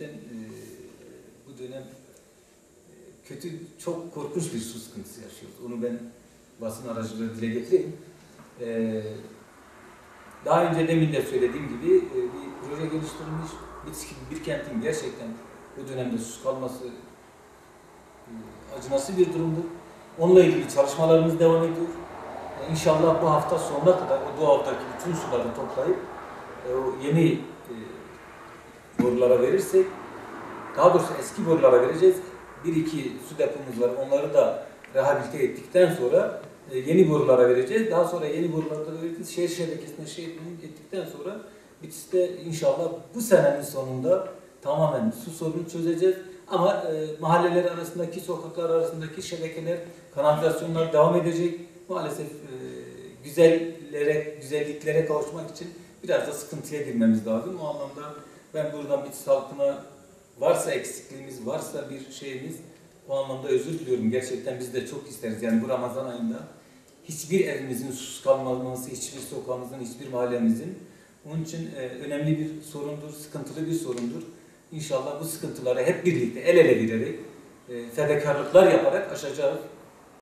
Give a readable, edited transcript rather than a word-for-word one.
gerçekten bu dönem kötü, çok korkunç bir su sıkıntısı yaşıyoruz. Onu ben basın aracılığıyla dile getireyim. Daha önce demin de söylediğim gibi bir proje geliştirilmiş. Bitlis gibi bir kentin gerçekten bu dönemde susuz kalması acınası bir durumdur. Onunla ilgili çalışmalarımız devam ediyor. İnşallah bu hafta sonuna kadar o doğaldaki bütün suları toplayıp o yeni borulara verirsek, daha doğrusu eski borulara vereceğiz. 1-2 su depomuz var. Onları da rehabilite ettikten sonra yeni borulara vereceğiz. Daha sonra yeni borulara da vereceğiz. Şehir şebekesine ettikten sonra Bitlis'te inşallah bu senenin sonunda tamamen su sorunu çözeceğiz. Ama mahalleler arasındaki, sokaklar arasındaki şebekeler, kanalizasyonlar devam edecek. Maalesef güzelliklere kavuşmak için biraz da sıkıntıya girmemiz lazım. O anlamda ben buradan Bitlis halkına varsa eksikliğimiz, varsa bir şeyimiz, o anlamda özür diliyorum. Gerçekten biz de çok isteriz. Yani bu Ramazan ayında hiçbir evimizin susuz kalmaması, hiçbir sokağımızın, hiçbir mahallemizin. Onun için önemli bir sorundur, sıkıntılı bir sorundur. İnşallah bu sıkıntıları hep birlikte el ele vererek, fedakarlıklar yaparak aşacağız.